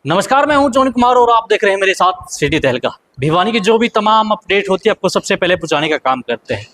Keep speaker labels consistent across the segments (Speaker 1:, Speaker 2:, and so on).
Speaker 1: नमस्कार, मैं हूं जॉनी कुमार और आप देख रहे हैं मेरे साथ सिटी तहलका। भिवानी की जो भी तमाम अपडेट होती है आपको सबसे पहले पहुंचाने का काम करते हैं।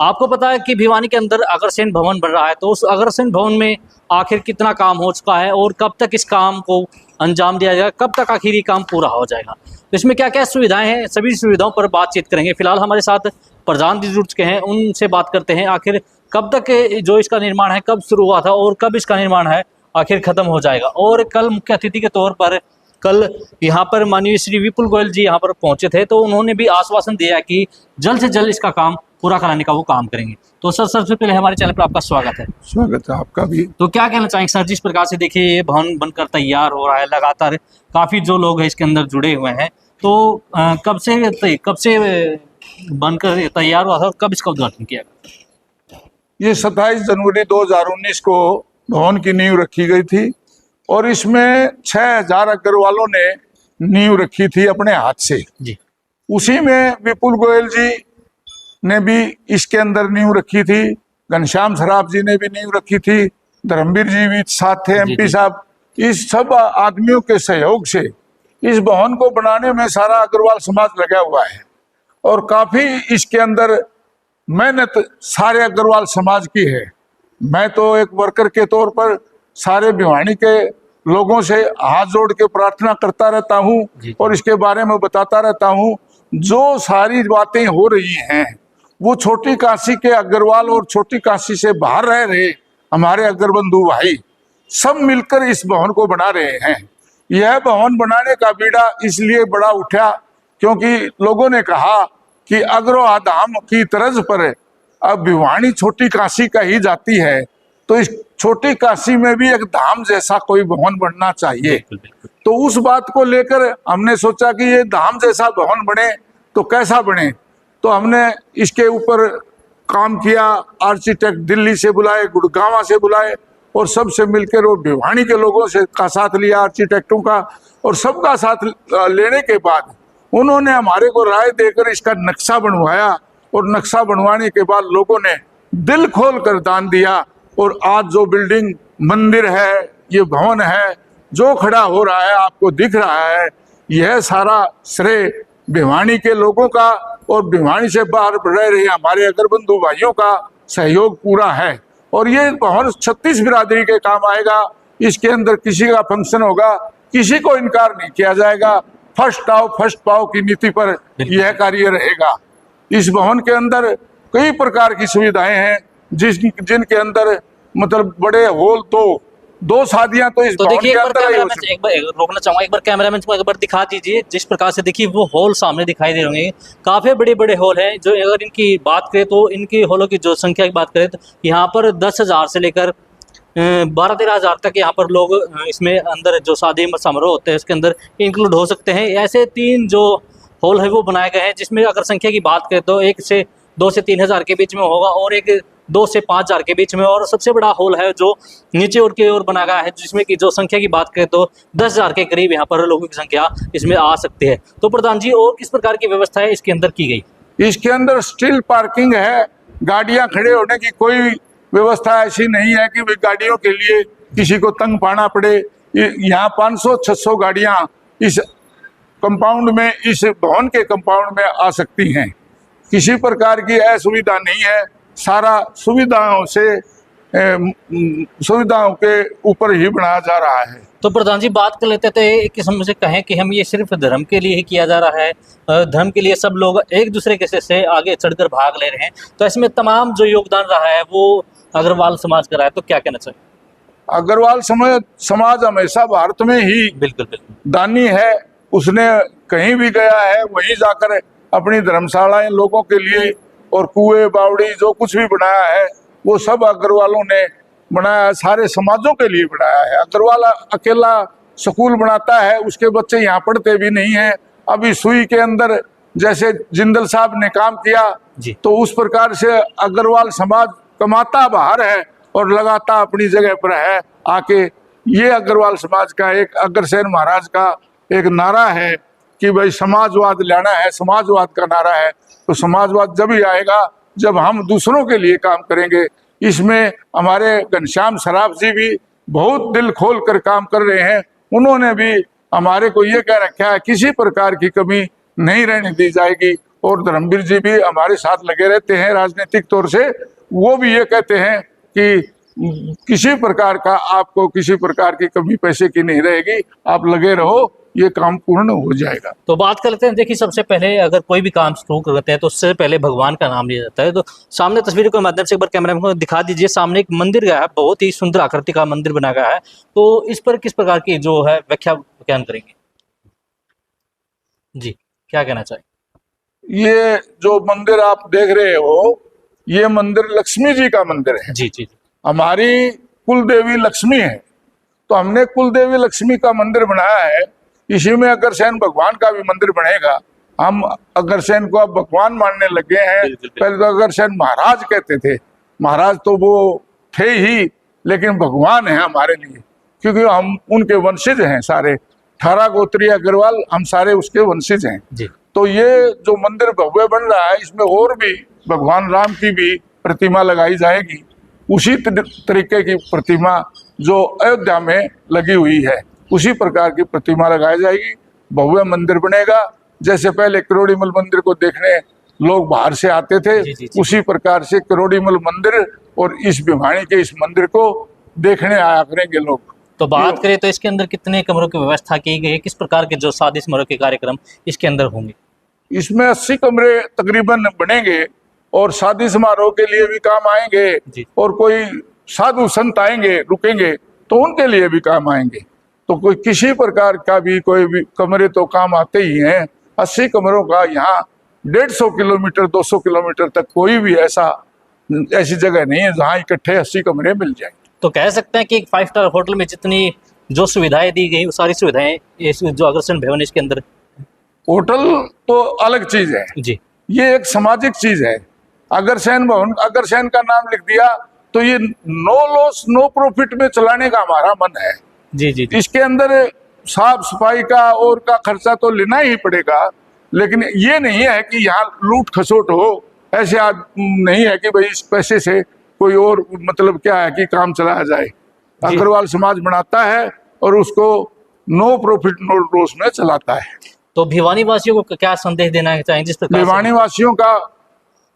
Speaker 1: आपको पता है कि भिवानी के अंदर अग्रसेन भवन बन रहा है, तो उस अग्रसेन भवन में आखिर कितना काम हो चुका है और कब तक इस काम को अंजाम दिया जाएगा, कब तक आखिर ये काम पूरा हो जाएगा, तो इसमें क्या क्या सुविधाएं हैं, सभी सुविधाओं पर बातचीत करेंगे। फिलहाल हमारे साथ प्रधान जी जुड़ चुके हैं, उनसे बात करते हैं आखिर कब तक जो इसका निर्माण है, कब शुरू हुआ था और कब इसका निर्माण है आखिर खत्म हो जाएगा। और कल मुख्य अतिथि के तौर पर कल यहाँ पर माननीय श्री विपुल गोयल जी यहाँ पर पहुंचे थे, तो उन्होंने भी आश्वासन दिया कि जल्द से जल्द इसका काम पूरा कराने का वो काम करेंगे। तो सर, सबसे पहले हमारे चैनल पर आपका स्वागत है।
Speaker 2: स्वागत है आपका भी।
Speaker 1: तो क्या कहना चाहेंगे सर, जिस प्रकार से देखिए ये भवन बनकर तैयार हो रहा है, लगातार काफी जो लोग हैं इसके अंदर जुड़े हुए हैं, तो कब से बनकर तैयार हुआ था और कब इसका उद्घाटन किया गया?
Speaker 2: ये 27 जनवरी 2019 को भवन की नींव रखी गई थी और इसमें 6000 अग्रवालों ने नींव रखी थी अपने हाथ से
Speaker 1: जी।
Speaker 2: उसी में विपुल गोयल जी ने भी इसके अंदर नींव रखी थी, घनश्याम सराफ जी ने भी नींव रखी थी, धर्मवीर जी भी साथ थे, एमपी साहब। इस सब आदमियों के सहयोग से इस भवन को बनाने में सारा अग्रवाल समाज लगा हुआ है और काफी इसके अंदर मेहनत सारे अग्रवाल समाज की है। मैं तो एक वर्कर के तौर पर सारे भिवानी के लोगों से हाथ जोड़ के प्रार्थना करता रहता हूँ और इसके बारे में बताता रहता हूँ। जो सारी बातें हो रही हैं वो छोटी काशी के अग्रवाल और छोटी काशी से बाहर रह रहे हमारे अग्रबंधु भाई सब मिलकर इस भवन को बना रहे हैं। यह भवन बनाने का बीड़ा इसलिए बड़ा उठा क्योंकि लोगों ने कहा कि अग्रवा धाम की तर्ज पर अब भिवानी छोटी काशी का ही जाती है, तो इस छोटी काशी में भी एक धाम जैसा कोई भवन बनना चाहिए। तो उस बात को लेकर हमने सोचा कि ये धाम जैसा भवन बने तो कैसा बने, तो हमने इसके ऊपर काम किया। आर्किटेक्ट दिल्ली से बुलाए, गुड़गांव से बुलाए और सबसे मिलकर वो भिवानी के लोगों से का साथ लिया, आर्किटेक्टों का, और सबका साथ लेने के बाद उन्होंने हमारे को राय देकर इसका नक्शा बनवाया और नक्शा बनवाने के बाद लोगों ने दिल खोल कर दान दिया और आज जो बिल्डिंग मंदिर है, ये भवन है, जो खड़ा हो रहा है आपको दिख रहा है, यह सारा श्रेय भिवानी के लोगों का और भिवानी से बाहर रह रहे हमारे अग्रबंधु भाइयों का सहयोग पूरा है। और ये भवन 36 बिरादरी के काम आएगा। इसके अंदर किसी का फंक्शन होगा, किसी को इनकार नहीं किया जाएगा। फर्स्ट आओ फर्स्ट पाओ की नीति पर यह कार्य रहेगा। इस भवन के अंदर कई प्रकार की सुविधाएं हैं जिनके अंदर मतलब बड़े हॉल, तो दो शादियां तो इस भवन के अंदर ही हो सकती।
Speaker 1: एक बार रोकना चाहूंगा, एक बार कैमरामैन को एक बार दिखा दीजिए। जिस प्रकार से देखिए वो हॉल सामने दिखाई दे रहे होंगे, काफी बड़े बड़े हॉल हैं। जो अगर इनकी बात करें तो इनकी हॉलों की जो संख्या की बात करें तो यहाँ पर 10,000 से लेकर 12-13 हज़ार तक यहाँ पर लोग इसमें अंदर जो शादी समारोह होते हैं उसके अंदर इंक्लूड हो सकते हैं। ऐसे 3 जो हॉल है वो बनाए गए हैं, जिसमें अगर संख्या की बात करें तो एक से 2 से 3 हज़ार के बीच में होगा और एक 2 से 5 हज़ार के बीच में, और सबसे बड़ा हॉल है जो नीचे और की ओर बनाया गया है, जिसमें की जो संख्या की बात करें तो 10,000 के करीब यहाँ पर लोगों की संख्या इसमें आ सकती है। तो प्रधान जी, और किस प्रकार की व्यवस्था है इसके अंदर की गई?
Speaker 2: इसके अंदर स्टिल पार्किंग है, गाड़ियां खड़े होने की कोई व्यवस्था ऐसी नहीं है कि गाड़ियों के लिए किसी को तंग पाना पड़े। यहाँ 500-600 गाड़ियां इस कंपाउंड में, इस भवन के कंपाउंड में आ सकती हैं। किसी प्रकार की असुविधा नहीं है। सारा सुविधाओं के ऊपर ही बनाया जा रहा है।
Speaker 1: तो प्रधान जी, बात कर लेते थे एक किस्म से कहें कि हम ये सिर्फ धर्म के लिए ही किया जा रहा है, धर्म के लिए सब लोग एक दूसरे के से आगे चढ़कर भाग ले रहे हैं, तो इसमें तमाम जो योगदान रहा है वो अग्रवाल समाज का रहा है, तो क्या कहना चाहिए?
Speaker 2: अग्रवाल समाज हमेशा भारत में ही
Speaker 1: बिल्कुल
Speaker 2: दानी है। उसने कहीं भी गया है वहीं जाकर अपनी धर्मशालाएं लोगों के लिए और कुएं बावड़ी जो कुछ भी बनाया है वो सब अग्रवालों ने बनाया है, सारे समाजों के लिए बनाया है। अग्रवाल अकेला स्कूल बनाता है, उसके बच्चे यहाँ पढ़ते भी नहीं है। अभी सुई के अंदर जैसे जिंदल साहब ने काम किया तो उस प्रकार से अग्रवाल समाज कमाता बाहर है और लगाता अपनी जगह पर है आके। ये अग्रवाल समाज का एक अग्रसेन महाराज का एक नारा है कि भाई समाजवाद लाना है, समाजवाद का नारा है। तो समाजवाद जब ही आएगा जब हम दूसरों के लिए काम करेंगे। इसमें हमारे घनश्याम सराफ जी भी बहुत दिल खोल कर काम कर रहे हैं। उन्होंने भी हमारे को ये कह रखा है किसी प्रकार की कमी नहीं रहने दी जाएगी। और धर्मवीर जी भी हमारे साथ लगे रहते हैं राजनीतिक तौर से, वो भी ये कहते हैं कि किसी प्रकार का आपको किसी प्रकार की कमी पैसे की नहीं रहेगी, आप लगे रहो, ये काम पूर्ण हो जाएगा।
Speaker 1: तो बात करते हैं, देखिए सबसे पहले अगर कोई भी काम शुरू करते हैं तो उससे पहले भगवान का नाम लिया जाता है। तो सामने तस्वीरों के माध्यम से एक बार कैमरा को दिखा दीजिए, सामने एक मंदिर गया है, बहुत ही सुंदर आकृति का मंदिर बना गया है। तो इस पर किस प्रकार की जो है व्याख्या बयान करेंगे जी, क्या कहना चाहिए?
Speaker 2: ये जो मंदिर आप देख रहे हो, ये मंदिर लक्ष्मी जी का मंदिर है।
Speaker 1: जी जी।
Speaker 2: हमारी कुल देवी लक्ष्मी है, तो हमने कुल देवी लक्ष्मी का मंदिर बनाया है। इसी में अग्रसेन भगवान का भी मंदिर बनेगा। हम अग्रसेन को अब भगवान मानने लगे हैं। पहले तो अग्रसेन महाराज कहते थे, महाराज तो वो थे ही, लेकिन भगवान है हमारे लिए, क्योंकि हम उनके वंशज हैं सारे। 18 गोत्रीय अग्रवाल हम सारे उसके वंशज हैं
Speaker 1: जी।
Speaker 2: तो ये जो मंदिर भव्य बन रहा है, इसमें और भी भगवान राम की भी प्रतिमा लगाई जाएगी। उसी तरीके की प्रतिमा जो अयोध्या में लगी हुई है, उसी प्रकार की प्रतिमा लगाई जाएगी। भव्य मंदिर बनेगा। जैसे पहले करोड़ीमल मंदिर को देखने लोग बाहर से आते थे,
Speaker 1: जी, जी, जी।
Speaker 2: उसी प्रकार से करोड़ीमल मंदिर और इस भिवानी के इस मंदिर को देखने आया करेंगे लोग।
Speaker 1: तो बात करें तो इसके अंदर कितने कमरों की व्यवस्था की गई है, किस प्रकार के जो शादी समारोह के कार्यक्रम इसके अंदर होंगे?
Speaker 2: इसमें 80 कमरे तकरीबन बनेंगे और शादी समारोह के लिए भी काम आएंगे
Speaker 1: जी।
Speaker 2: और कोई साधु संत आएंगे रुकेंगे तो उनके लिए भी काम आएंगे। तो कोई किसी प्रकार का भी कोई भी कमरे तो काम आते ही हैं। 80 कमरों का यहाँ 150 किलोमीटर 200 किलोमीटर तक कोई भी ऐसी जगह नहीं है जहाँ इकट्ठे 80 कमरे मिल जाएंगे।
Speaker 1: तो कह सकते हैं कि एक 5 स्टार होटल में जितनी जो सुविधाएं दी गई वो सारी सुविधाएं इस जो अग्रसेन भवन इसके अंदर।
Speaker 2: होटल तो अलग चीज है
Speaker 1: जी
Speaker 2: ये एक सामाजिक चीज है। अग्रसेन भवन, अग्रसेन का नाम लिख दिया तो ये नो लॉस नो प्रॉफिट में चलाने का हमारा मन है।
Speaker 1: जी जी जी।
Speaker 2: इसके अंदर साफ सफाई का और का खर्चा तो लेना ही पड़ेगा, लेकिन ये नहीं है कि यहाँ लूट खसोट हो। ऐसे नहीं है कि भाई इस पैसे से कोई और मतलब क्या है कि काम चलाया जाए। अग्रवाल समाज बनाता है और उसको नो प्रॉफिट नो लॉस में चलाता है।
Speaker 1: तो भिवानी वासियों को क्या संदेश देना चाहेंगे जिस प्रकार
Speaker 2: भिवानी वासियों का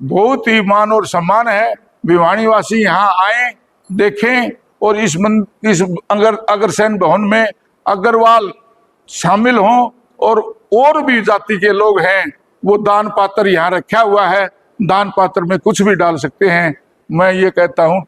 Speaker 2: बहुत ही मान और सम्मान है। भिवानी वासी यहाँ आए, देखें और इस अग्रसेन भवन में अग्रवाल शामिल हों और भी जाति के लोग हैं। वो दान पात्र यहाँ रखा हुआ है, दान पात्र में कुछ भी डाल सकते हैं। मैं ये कहता हूँ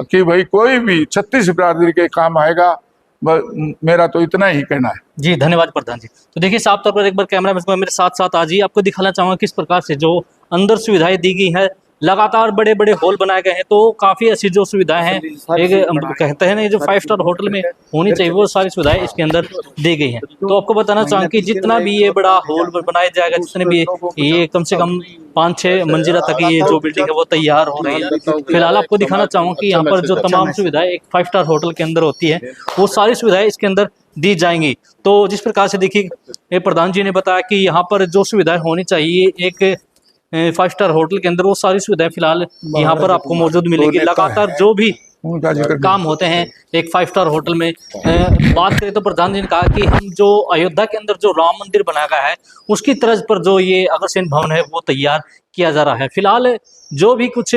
Speaker 2: कि भाई कोई भी 36 बिरादरी के काम आएगा। मेरा तो इतना ही कहना है।
Speaker 1: जी धन्यवाद प्रधान जी। तो देखिए साफ तौर पर एक बार कैमरा में मेरे साथ साथ आ जाइए, आपको दिखाना चाहूंगा किस प्रकार से जो अंदर सुविधाएं दी गई है। लगातार बड़े बड़े हॉल बनाए गए हैं, तो काफी ऐसी जो सुविधाएं हैं, एक कहते हैं ना जो 5 स्टार होटल में होनी चाहिए वो सारी सुविधाएं इसके अंदर दी गई हैं। तो आपको बताना चाहूँगा कि जितना भी ये बड़ा हॉल बनाया जाएगा, जितने भी ये कम से कम 5-6 मंजिला तक ये जो बिल्डिंग है वो तैयार हो रही है। फिलहाल आपको दिखाना चाहूँगा कि यहाँ पर जो तमाम सुविधाएं एक 5 स्टार होटल के अंदर होती है वो सारी सुविधाएं इसके अंदर दी जाएंगी। तो जिस प्रकार से देखिए प्रधान जी ने बताया कि यहाँ पर जो सुविधाएं होनी चाहिए एक 5 स्टार होटल के अंदर वो सारी सुविधाएं फिलहाल यहाँ पर आपको मौजूद मिलेगी। लगातार जो भी काम होते हैं एक 5 स्टार होटल में। बात करें तो प्रधान जी ने कहा कि हम जो अयोध्या के अंदर जो राम मंदिर बनाया गया है उसकी तर्ज पर जो ये अग्रसेन भवन है वो तैयार किया जा रहा है। फिलहाल जो भी कुछ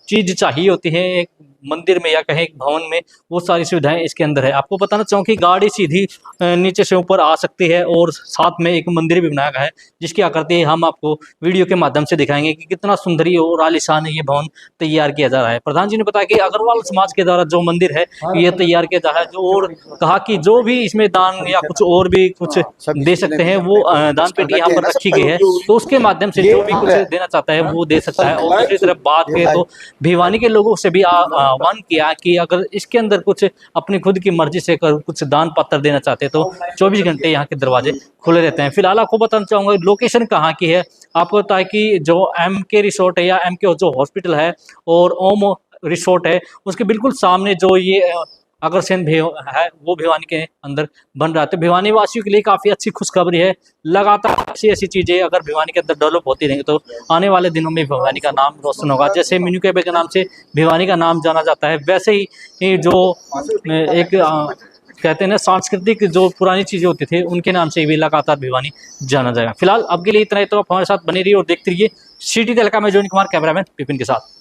Speaker 1: चीज चाहिए होती है एक मंदिर में या कहें एक भवन में वो सारी सुविधाएं इसके अंदर है। आपको बताना चाहूँ कि गाड़ी सीधी नीचे से ऊपर आ सकती है और साथ में एक मंदिर भी बनाया गया है जिसकी आकृति हम आपको वीडियो के माध्यम से दिखाएंगे कि कितना सुंदर और आलीशान ये भवन तैयार किया जा रहा है। प्रधान जी ने बताया कि अग्रवाल समाज के द्वारा जो मंदिर है ये तैयार किया जा रहा है, जो और कहा कि जो भी इसमें दान या कुछ और भी कुछ दे सकते हैं वो दान पेटी यहाँ पर रखी गई है, तो उसके माध्यम से जो भी कुछ देना चाहता है वो दे सकता है। और दूसरी तरफ बात करें तो भिवानी के लोगों से भी आह्वान किया कि अगर इसके अंदर कुछ अपनी खुद की मर्जी से कुछ दान पत्र देना चाहते हैं तो 24 घंटे यहाँ के दरवाजे खुले रहते हैं। फिलहाल आपको बताना चाहूंगा लोकेशन कहाँ की है। आपको पता है कि जो MK रिसोर्ट है या MK जो हॉस्पिटल है और ओम रिसोर्ट है उसके बिल्कुल सामने जो ये अग्रसेन है वो भिवानी के अंदर बन रहा है। तो भिवानी वासियों के लिए काफ़ी अच्छी खुशखबरी है। लगातार ऐसी चीज़ें अगर भिवानी के अंदर डेवलप होती रहेंगी तो आने वाले दिनों में भिवानी का नाम रोशन होगा। जैसे मीनू कैफे के नाम से भिवानी का नाम जाना जाता है, वैसे ही जो एक कहते हैं ना सांस्कृतिक जो पुरानी चीज़ें होती थी उनके नाम से भी लगातार भिवानी जाना जाएगा। फिलहाल अब के लिए इतना ही, तो आप हमारे साथ बने रहिए और देखते रहिए सिटी तहलका में। जोनी कुमार, कैमरामैन विपिन के साथ।